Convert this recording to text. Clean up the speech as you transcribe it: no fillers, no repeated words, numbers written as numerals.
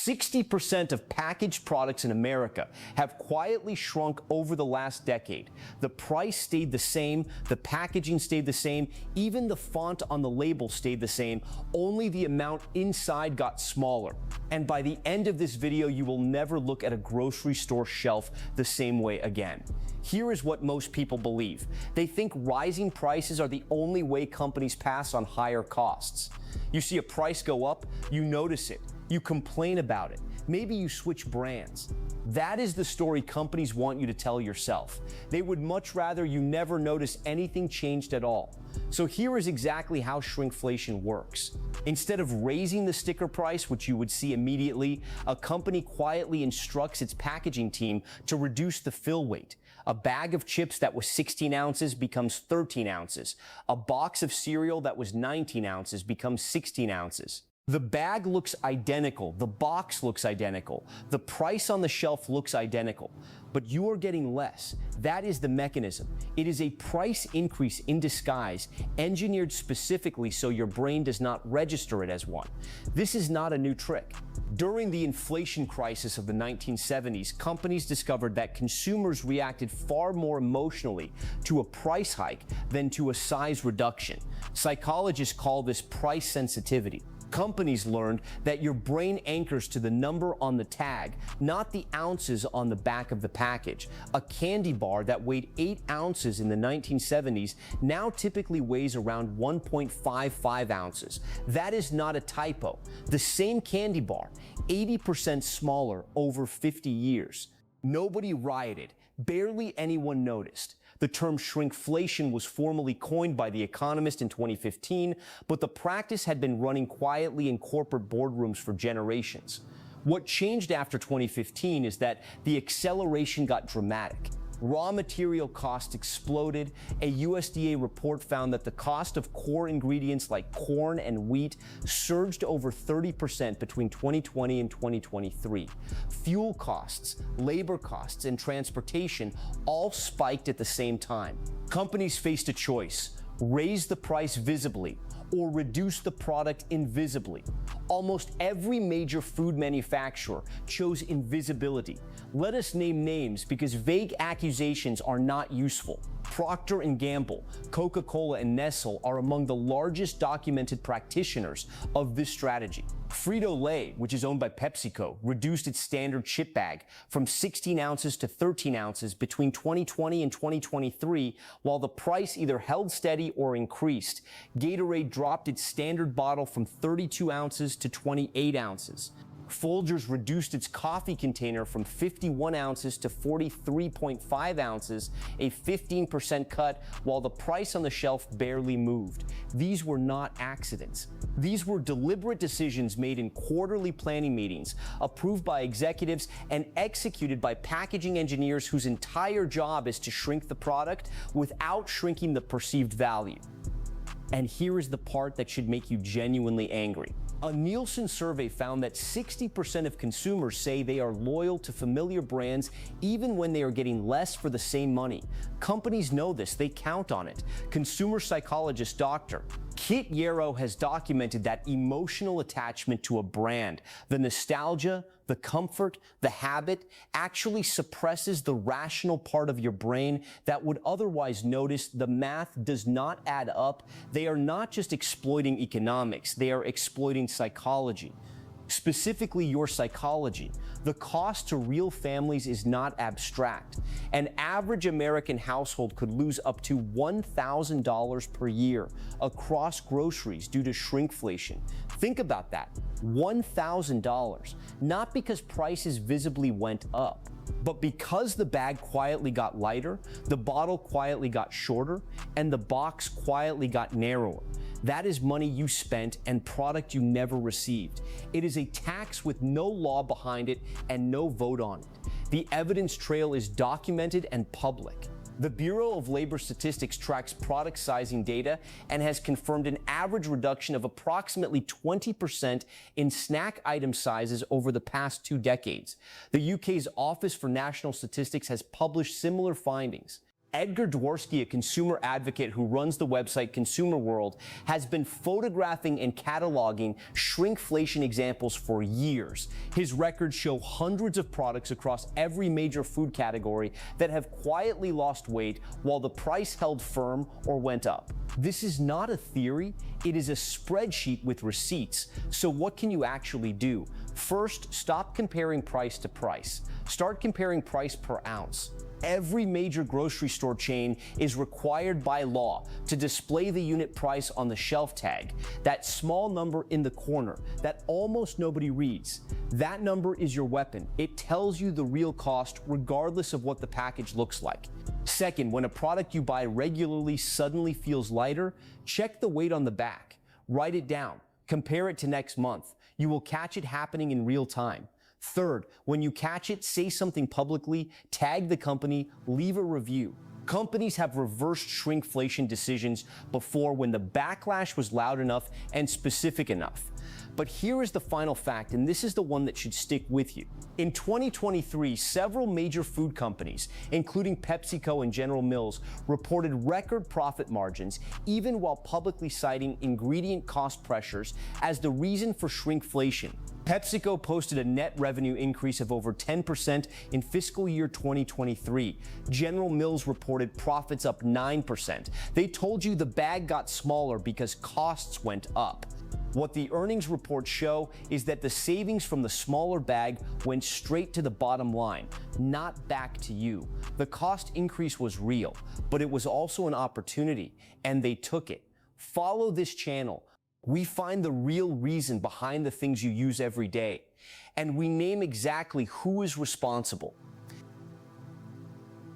60% of packaged products in America have quietly shrunk over the last decade. The price stayed the same, the packaging stayed the same, even the font on the label stayed the same, only the amount inside got smaller. And by the end of this video, you will never look at a grocery store shelf the same way again. Here is what most people believe. They think rising prices are the only way companies pass on higher costs. You see a price go up, you notice it. You complain about it. Maybe you switch brands. That is the story companies want you to tell yourself. They would much rather you never notice anything changed at all. So here is exactly how shrinkflation works. Instead of raising the sticker price, which you would see immediately, a company quietly instructs its packaging team to reduce the fill weight. A bag of chips that was 16 ounces becomes 13 ounces. A box of cereal that was 19 ounces becomes 16 ounces. The bag looks identical, the box looks identical, the price on the shelf looks identical, but you are getting less. That is the mechanism. It is a price increase in disguise, engineered specifically so your brain does not register it as one. This is not a new trick. During the inflation crisis of the 1970s, companies discovered that consumers reacted far more emotionally to a price hike than to a size reduction. Psychologists call this price sensitivity. Companies learned that your brain anchors to the number on the tag, not the ounces on the back of the package. A candy bar that weighed 8 ounces in the 1970s now typically weighs around 1.55 ounces. That is not a typo. The same candy bar, 80% smaller over 50 years. Nobody rioted. Barely anyone noticed. The term shrinkflation was formally coined by The Economist in 2015, but the practice had been running quietly in corporate boardrooms for generations. What changed after 2015 is that the acceleration got dramatic. Raw material costs exploded. A USDA report found that the cost of core ingredients like corn and wheat surged over 30% between 2020 and 2023. Fuel costs, labor costs, and transportation all spiked at the same time. Companies faced a choice: raise the price visibly or reduce the product invisibly. Almost every major food manufacturer chose invisibility. Let us name names because vague accusations are not useful. Procter & Gamble, Coca-Cola, and Nestle are among the largest documented practitioners of this strategy. Frito-Lay, which is owned by PepsiCo, reduced its standard chip bag from 16 ounces to 13 ounces between 2020 and 2023, while the price either held steady or increased. Gatorade dropped its standard bottle from 32 ounces to 28 ounces. Folgers reduced its coffee container from 51 ounces to 43.5 ounces, a 15% cut, while the price on the shelf barely moved. These were not accidents. These were deliberate decisions made in quarterly planning meetings, approved by executives and executed by packaging engineers whose entire job is to shrink the product without shrinking the perceived value. And here is the part that should make you genuinely angry. A Nielsen survey found that 60% of consumers say they are loyal to familiar brands even when they are getting less for the same money. Companies know this, they count on it. Consumer psychologist Dr. Kit Yarrow has documented that emotional attachment to a brand, the nostalgia, the comfort, the habit, actually suppresses the rational part of your brain that would otherwise notice the math does not add up. They are not just exploiting economics, they are exploiting psychology. Specifically your psychology. The cost to real families is not abstract. An average American household could lose up to $1,000 per year across groceries due to shrinkflation. Think about that. $1,000. Not because prices visibly went up, but because the bag quietly got lighter, the bottle quietly got shorter, and the box quietly got narrower. That is money you spent and product you never received. It is a tax with no law behind it and no vote on it. The evidence trail is documented and public. The Bureau of Labor Statistics tracks product sizing data and has confirmed an average reduction of approximately 20% in snack item sizes over the past 2 decades. The UK's Office for National Statistics has published similar findings. Edgar Dworsky, a consumer advocate who runs the website Consumer World, has been photographing and cataloging shrinkflation examples for years. His records show hundreds of products across every major food category that have quietly lost weight while the price held firm or went up. This is not a theory, it is a spreadsheet with receipts. So what can you actually do? First, stop comparing price to price. Start comparing price per ounce. Every major grocery store chain is required by law to display the unit price on the shelf tag, that small number in the corner that almost nobody reads. That number is your weapon. It tells you the real cost regardless of what the package looks like. Second, when a product you buy regularly suddenly feels lighter, check the weight on the back. Write it down. Compare it to next month. You will catch it happening in real time. Third, when you catch it, say something publicly, tag the company, leave a review. Companies have reversed shrinkflation decisions before when the backlash was loud enough and specific enough. But here is the final fact, and this is the one that should stick with you. In 2023, several major food companies, including PepsiCo and General Mills, reported record profit margins, even while publicly citing ingredient cost pressures as the reason for shrinkflation. PepsiCo posted a net revenue increase of over 10% in fiscal year 2023. General Mills reported profits up 9%. They told you the bag got smaller because costs went up. What the earnings reports show is that the savings from the smaller bag went straight to the bottom line, not back to you. The cost increase was real, but it was also an opportunity, and they took it. Follow this channel. We find the real reason behind the things you use every day, and we name exactly who is responsible.